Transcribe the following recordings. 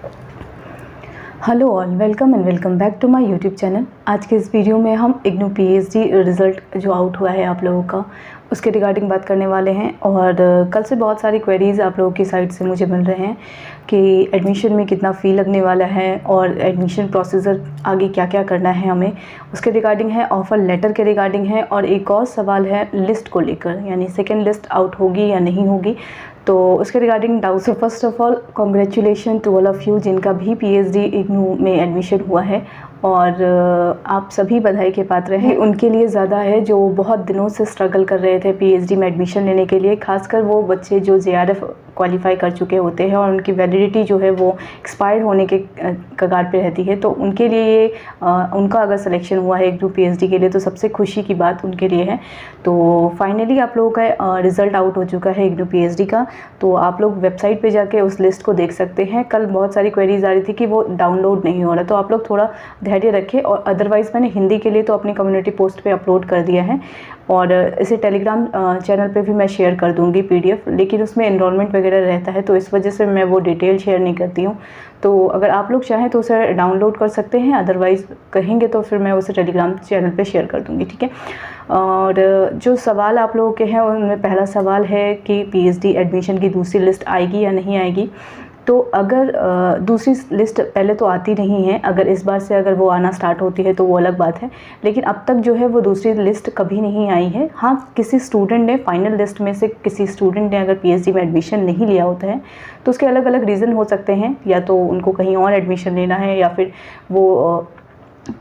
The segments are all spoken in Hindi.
Hello all, welcome and welcome back to my YouTube channel. आज के इस वीडियो में हम इग्नू पीएचडी रिज़ल्ट जो आउट हुआ है आप लोगों का, उसके रिगार्डिंग बात करने वाले हैं। और कल से बहुत सारी क्वेरीज़ आप लोगों की साइड से मुझे मिल रहे हैं कि एडमिशन में कितना फ़ी लगने वाला है और एडमिशन प्रोसीजर आगे क्या क्या करना है हमें, उसके रिगार्डिंग है। ऑफ़र लेटर के रिगार्डिंग है। और एक और सवाल है लिस्ट को लेकर, यानी सेकेंड लिस्ट आउट होगी या नहीं होगी, तो उसके regarding doubt. So first of all congratulation to all of you जिनका भी पीएचडी इग्नू में एडमिशन हुआ है, और आप सभी बधाई के पात्र हैं। उनके लिए ज़्यादा है जो बहुत दिनों से स्ट्रगल कर रहे थे पीएचडी में एडमिशन लेने के लिए, खासकर वो बच्चे जो जेआरएफ क्वालिफाई कर चुके होते हैं और उनकी वैलिडिटी जो है वो एक्सपायर होने के कगार पे रहती है। तो उनके लिए ये उनका अगर सिलेक्शन हुआ है इग्नू पीएचडी के लिए तो सबसे खुशी की बात उनके लिए है। तो फाइनली आप लोगों का रिज़ल्ट आउट हो चुका है इग्नू पीएचडी का। तो आप लोग वेबसाइट पे जाके उस लिस्ट को देख सकते हैं। कल बहुत सारी क्वेरीज आ रही थी कि वो डाउनलोड नहीं हो रहा, तो आप लोग थोड़ा धैर्य रखें। और अदरवाइज़ मैंने हिंदी के लिए तो अपनी कम्युनिटी पोस्ट पे अपलोड कर दिया है, और इसे टेलीग्राम चैनल पे भी मैं शेयर कर दूंगी पीडीएफ, लेकिन उसमें एनरोलमेंट वगैरह रहता है तो इस वजह से मैं वो डिटेल शेयर नहीं करती हूँ। तो अगर आप लोग चाहें तो उसे डाउनलोड कर सकते हैं, अदरवाइज़ कहेंगे तो फिर मैं उसे टेलीग्राम चैनल पे शेयर कर दूंगी, ठीक है। और जो सवाल आप लोगों के हैं उनमें पहला सवाल है कि पीएचडी एडमिशन की दूसरी लिस्ट आएगी या नहीं आएगी। तो अगर दूसरी लिस्ट पहले तो आती नहीं है, अगर इस बार से अगर वो आना स्टार्ट होती है तो वो अलग बात है, लेकिन अब तक जो है वो दूसरी लिस्ट कभी नहीं आई है। हाँ, किसी स्टूडेंट ने फाइनल लिस्ट में से किसी स्टूडेंट ने अगर पीएचडी में एडमिशन नहीं लिया होता है तो उसके अलग अलग रीज़न हो सकते हैं, या तो उनको कहीं और एडमिशन लेना है या फिर वो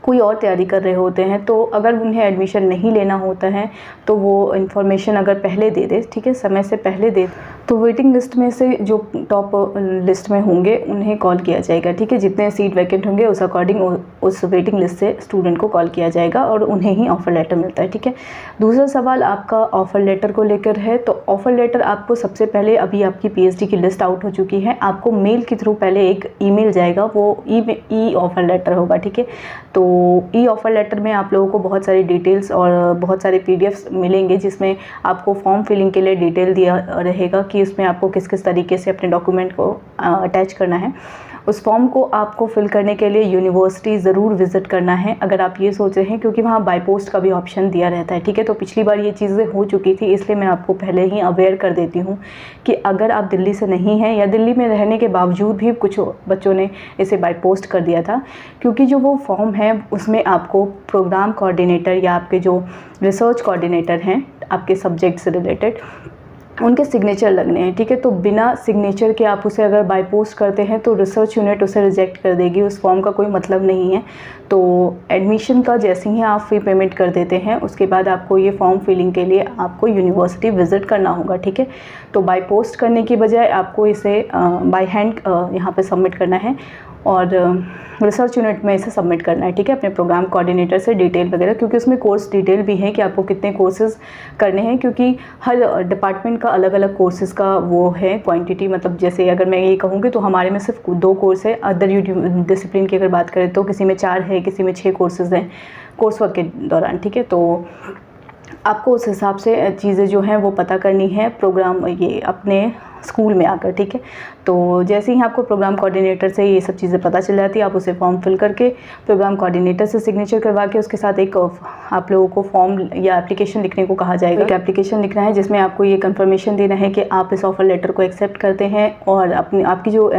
कोई और तैयारी कर रहे होते हैं। तो अगर उन्हें एडमिशन नहीं लेना होता है तो वो इन्फॉर्मेशन अगर पहले दे दे, ठीक है, समय से पहले दे, तो वेटिंग लिस्ट में से जो टॉप लिस्ट में होंगे उन्हें कॉल किया जाएगा, ठीक है। जितने सीट वैकेंट होंगे उस अकॉर्डिंग उस वेटिंग लिस्ट से स्टूडेंट को कॉल किया जाएगा और उन्हें ही ऑफ़र लेटर मिलता है, ठीक है। दूसरा सवाल आपका ऑफ़र लेटर को लेकर है। तो ऑफ़र लेटर आपको सबसे पहले, अभी आपकी पीएचडी की लिस्ट आउट हो चुकी है, आपको मेल के थ्रू पहले एक ईमेल जाएगा, वो ई ऑफ़र लेटर होगा, ठीक है। तो ई ऑफ़र लेटर में आप लोगों को बहुत सारी डिटेल्स और बहुत सारे पीडीएफ्स मिलेंगे, जिसमें आपको फॉर्म फिलिंग के लिए डिटेल दिया रहेगा कि उसमें आपको किस किस तरीके से अपने डॉक्यूमेंट को अटैच करना है। उस फॉर्म को आपको फिल करने के लिए यूनिवर्सिटी ज़रूर विज़िट करना है, अगर आप ये सोच रहे हैं, क्योंकि वहाँ बाय पोस्ट का भी ऑप्शन दिया रहता है, ठीक है। तो पिछली बार ये चीज़ें हो चुकी थी, इसलिए मैं आपको पहले ही अवेयर कर देती हूँ कि अगर आप दिल्ली से नहीं हैं या दिल्ली में रहने के बावजूद भी कुछ बच्चों ने इसे बाय पोस्ट कर दिया था, क्योंकि जो वो फॉर्म है उसमें आपको प्रोग्राम कोऑर्डिनेटर या आपके जो रिसर्च कोऑर्डिनेटर हैं आपके सब्जेक्ट से रिलेटेड, उनके सिग्नेचर लगने हैं, ठीक है। तो बिना सिग्नेचर के आप उसे अगर बाय पोस्ट करते हैं तो रिसर्च यूनिट उसे रिजेक्ट कर देगी, उस फॉर्म का कोई मतलब नहीं है। तो एडमिशन का जैसे ही आप फ़ी पेमेंट कर देते हैं उसके बाद आपको ये फॉर्म फिलिंग के लिए आपको यूनिवर्सिटी विज़िट करना होगा, ठीक है। तो बाय पोस्ट करने की बजाय आपको इसे बाय हैंड यहाँ पे सबमिट करना है और रिसर्च यूनिट में इसे सबमिट करना है, ठीक है, अपने प्रोग्राम कोऑर्डिनेटर से डिटेल वगैरह, क्योंकि उसमें कोर्स डिटेल भी है कि आपको कितने कोर्सेज़ करने हैं, क्योंकि हर डिपार्टमेंट का अलग अलग कोर्सेज़ का वो है क्वांटिटी। मतलब जैसे अगर मैं ये कहूँगी तो हमारे में सिर्फ 2 कोर्स है, अदर डिसिप्लिन की अगर बात करें तो किसी में 4 है, किसी में 6 कोर्सेज़ हैं कोर्स वर्क के दौरान, ठीक है। तो आपको उस हिसाब से चीज़ें जो हैं वो पता करनी है प्रोग्राम ये अपने स्कूल में आकर, ठीक है। तो जैसे ही आपको प्रोग्राम कोऑर्डिनेटर से ये सब चीज़ें पता चल जाती है, आप उसे फॉर्म फिल करके प्रोग्राम कोऑर्डिनेटर से सिग्नेचर करवा के उसके साथ एक आप लोगों को फॉर्म या एप्लीकेशन लिखने को कहा जाएगा। एक एप्लीकेशन लिखना है जिसमें आपको ये कंफर्मेशन देना है कि आप इस ऑफर लेटर को एक्सेप्ट करते हैं और आपका जो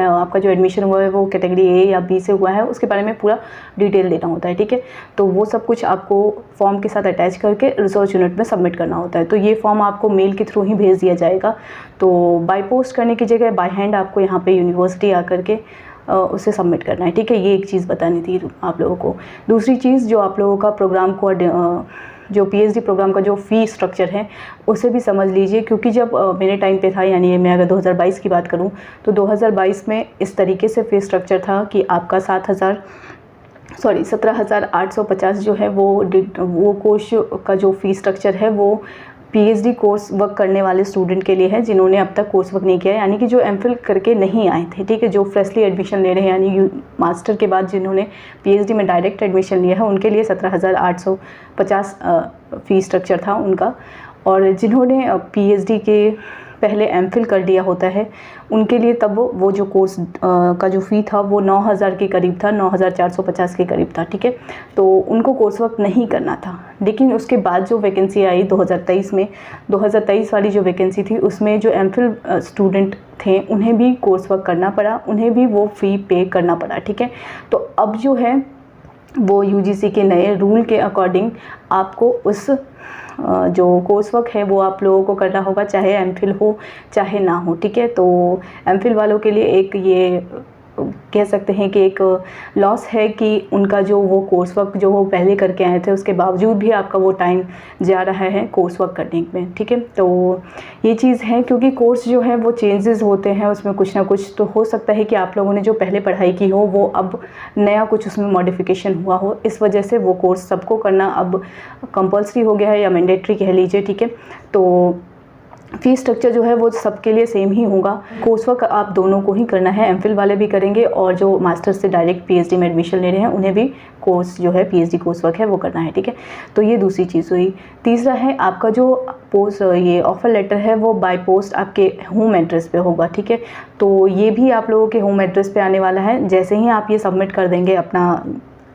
एडमिशन हुआ है वो कैटेगरी ए या बी से हुआ है, उसके बारे में पूरा डिटेल देना होता है, ठीक है। तो वो सब कुछ आपको फॉर्म के साथ अटैच करके रिसर्च यूनिट में सबमिट करना होता है। तो ये फॉर्म आपको मेल के थ्रू ही भेज दिया जाएगा। तो बाय पोस्ट करने की जगह बाय हैंड आपको यहाँ पे यूनिवर्सिटी आकर के उसे सबमिट करना है, ठीक है। ये एक चीज़ बतानी थी आप लोगों को। दूसरी चीज़, जो आप लोगों का प्रोग्राम को जो पीएचडी प्रोग्राम का जो फ़ी स्ट्रक्चर है उसे भी समझ लीजिए, क्योंकि जब मेरे टाइम पे था, यानी मैं अगर 2022 की बात करूँ तो 2022 में इस तरीके से फ़ी स्ट्रक्चर था कि आपका 17,850 जो है वो कोर्स का जो फ़ी स्ट्रक्चर है वो पीएचडी कोर्स वर्क करने वाले स्टूडेंट के लिए है जिन्होंने अब तक कोर्स वर्क नहीं किया है, यानी कि जो एमफिल करके नहीं आए थे, ठीक है, जो फ्रेशली एडमिशन ले रहे हैं, यानी मास्टर के बाद जिन्होंने पीएचडी में डायरेक्ट एडमिशन लिया है उनके लिए 17,850 फ़ी स्ट्रक्चर था उनका। और जिन्होंने पीएचडी के पहले एमफिल कर लिया होता है उनके लिए तब वो जो कोर्स का जो फ़ी था वो 9,000 के करीब था, 9,450 के करीब था, ठीक है। तो उनको कोर्स वर्क नहीं करना था। लेकिन उसके बाद जो वैकेंसी आई 2023 में, 2023 वाली जो वैकेंसी थी उसमें जो एमफिल स्टूडेंट थे उन्हें भी कोर्स वर्क करना पड़ा, उन्हें भी वो फ़ी पे करना पड़ा, ठीक है। तो अब जो है वो यूजीसी के नए रूल के अकॉर्डिंग आपको उस जो कोर्स वर्क है वो आप लोगों को करना होगा, चाहे एमफिल हो चाहे ना हो, ठीक है। तो एमफिल वालों के लिए एक ये कह सकते हैं कि एक लॉस है कि उनका जो वो कोर्स वर्क जो वो पहले करके आए थे उसके बावजूद भी आपका वो टाइम जा रहा है कोर्स वर्क करने में, ठीक है। तो ये चीज़ है क्योंकि कोर्स जो है वो चेंजेस होते हैं, उसमें कुछ ना कुछ तो हो सकता है कि आप लोगों ने जो पहले पढ़ाई की हो वो अब नया कुछ उसमें मॉडिफिकेशन हुआ हो, इस वजह से वो कोर्स सबको करना अब कंपल्सरी हो गया है या मैंडेटरी कह लीजिए, ठीक है। तो फ़ीस स्ट्रक्चर जो है वो सबके लिए सेम ही होगा। कोर्स वर्क आप दोनों को ही करना है, एमफिल वाले भी करेंगे और जो मास्टर्स से डायरेक्ट पीएचडी में एडमिशन ले रहे हैं उन्हें भी कोर्स जो है पीएचडी कोर्स वर्क है वो करना है, ठीक है। तो ये दूसरी चीज़ हुई। तीसरा है आपका जो पोस्ट ये ऑफ़र लेटर है वो बाय पोस्ट आपके होम एड्रेस पे होगा, ठीक है। तो ये भी आप लोगों के होम एड्रेस पे आने वाला है। जैसे ही आप ये सबमिट कर देंगे अपना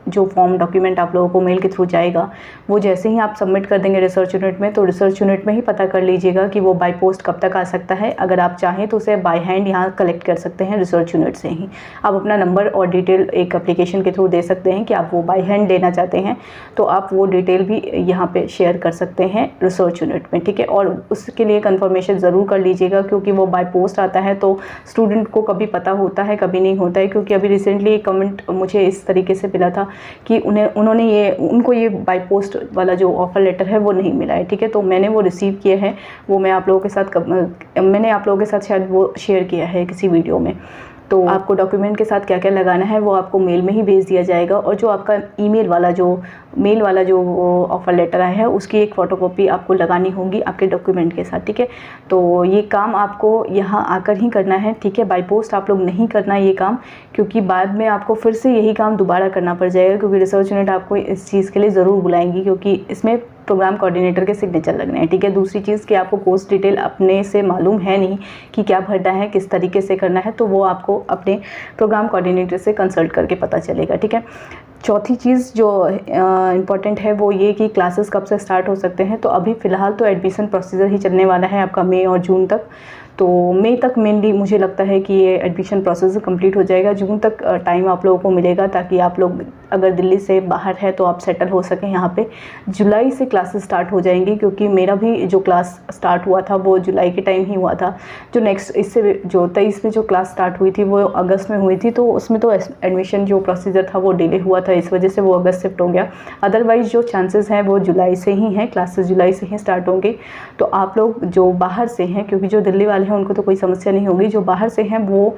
जो फॉर्म डॉक्यूमेंट आप लोगों को मेल के थ्रू जाएगा, वो जैसे ही आप सबमिट कर देंगे रिसर्च यूनिट में, तो रिसर्च यूनिट में ही पता कर लीजिएगा कि वो बाय पोस्ट कब तक आ सकता है। अगर आप चाहें तो उसे बाय हैंड यहाँ कलेक्ट कर सकते हैं रिसर्च यूनिट से ही। आप अपना नंबर और डिटेल एक एप्लीकेशन के थ्रू दे सकते हैं कि आप वो बाय हैंड देना चाहते हैं, तो आप वो डिटेल भी यहाँ पे शेयर कर सकते हैं रिसर्च यूनिट में, ठीक है। और उसके लिए कन्फर्मेशन ज़रूर कर लीजिएगा क्योंकि वो बाय पोस्ट आता है तो स्टूडेंट को कभी पता होता है कभी नहीं होता है। क्योंकि अभी रिसेंटली एक कमेंट मुझे इस तरीके से मिला था कि उनको ये बाय पोस्ट वाला जो ऑफ़र लेटर है वो नहीं मिला है, ठीक है। तो मैंने वो रिसीव किया है, वो मैंने आप लोगों के साथ शायद वो शेयर किया है किसी वीडियो में। तो आपको डॉक्यूमेंट के साथ क्या क्या लगाना है वो आपको मेल में ही भेज दिया जाएगा। और जो आपका मेल वाला जो ऑफ़र लेटर आया है उसकी एक फ़ोटोकॉपी आपको लगानी होगी आपके डॉक्यूमेंट के साथ, ठीक है। तो ये काम आपको यहाँ आकर ही करना है, ठीक है। बाय पोस्ट आप लोग नहीं करना ये काम, क्योंकि बाद में आपको फिर से यही काम दोबारा करना पड़ जाएगा, क्योंकि रिसर्च यूनिट आपको इस चीज़ के लिए ज़रूर बुलाएंगी क्योंकि इसमें प्रोग्राम कोऑर्डिनेटर के सिग्नेचर लगने हैं, ठीक है। दूसरी चीज़ कि आपको कोर्स डिटेल अपने से मालूम है नहीं कि क्या भरना है, किस तरीके से करना है, तो वो आपको अपने प्रोग्राम कोऑर्डिनेटर से कंसल्ट करके पता चलेगा, ठीक है। चौथी चीज़ जो इम्पॉर्टेंट है वो ये कि क्लासेस कब से स्टार्ट हो सकते हैं। तो अभी फ़िलहाल तो एडमिशन प्रोसीजर ही चलने वाला है आपका मई और जून तक। तो मई तक मेनली मुझे लगता है कि ये एडमिशन प्रोसेस कंप्लीट हो जाएगा। जून तक टाइम आप लोगों को मिलेगा ताकि आप लोग अगर दिल्ली से बाहर है तो आप सेटल हो सकें यहाँ पे। जुलाई से क्लासेस स्टार्ट हो जाएंगी क्योंकि मेरा भी जो क्लास स्टार्ट हुआ था वो जुलाई के टाइम ही हुआ था। जो नेक्स्ट इससे जो 23 में जो क्लास स्टार्ट हुई थी वो अगस्त में हुई थी, तो उसमें तो एडमिशन जो प्रोसीजर था वो डिले हुआ था, इस वजह से वो अगस्त शिफ्ट हो गया। अदरवाइज़ जो चांसेस हैं वो जुलाई से ही हैं, क्लासेस जुलाई से ही स्टार्ट होंगे। तो आप लोग जो बाहर से हैं, क्योंकि जो दिल्ली वाले हैं उनको तो कोई समस्या नहीं होगी, जो बाहर से हैं वो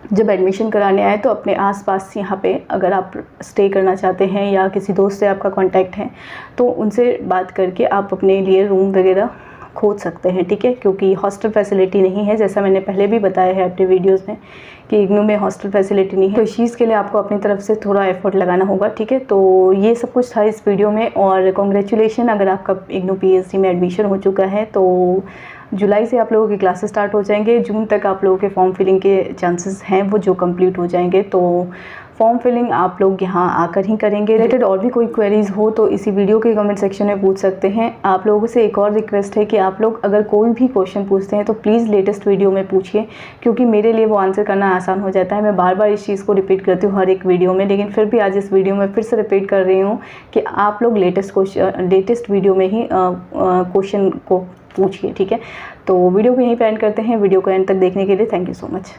जब एडमिशन कराने आए तो अपने आसपास यहाँ पे अगर आप स्टे करना चाहते हैं या किसी दोस्त से आपका कांटेक्ट है तो उनसे बात करके आप अपने लिए रूम वगैरह खोज सकते हैं, ठीक है। क्योंकि हॉस्टल फैसिलिटी नहीं है, जैसा मैंने पहले भी बताया है अपने वीडियोस में कि इग्नू में हॉस्टल फैसिलिटी नहीं है, तो इस चीज़ के लिए आपको अपनी तरफ से थोड़ा एफर्ट लगाना होगा, ठीक है। तो ये सब कुछ था इस वीडियो में। और कॉन्ग्रेचुलेशन, अगर आपका इग्नू पीएचडी में एडमिशन हो चुका है तो जुलाई से आप लोगों की क्लासेस स्टार्ट हो जाएंगे। जून तक आप लोगों के फॉर्म फिलिंग के चांसेस हैं वो जो कंप्लीट हो जाएंगे। तो फॉर्म फिलिंग आप लोग यहाँ आकर ही करेंगे। रिलेटेड और भी कोई क्वेरीज़ हो तो इसी वीडियो के कमेंट सेक्शन में पूछ सकते हैं। आप लोगों से एक और रिक्वेस्ट है कि आप लोग अगर कोई भी क्वेश्चन पूछते हैं तो प्लीज़ लेटेस्ट वीडियो में पूछिए, क्योंकि मेरे लिए वो आंसर करना आसान हो जाता है। मैं बार बार इस चीज़ को रिपीट करती हूँ हर एक वीडियो में, लेकिन फिर भी आज इस वीडियो में फिर से रिपीट कर रही हूँ कि आप लोग लेटेस्ट वीडियो में ही क्वेश्चन को पूछिए, ठीक है। तो वीडियो को यहीं पे एंड करते हैं। वीडियो को एंड तक देखने के लिए थैंक यू सो मच।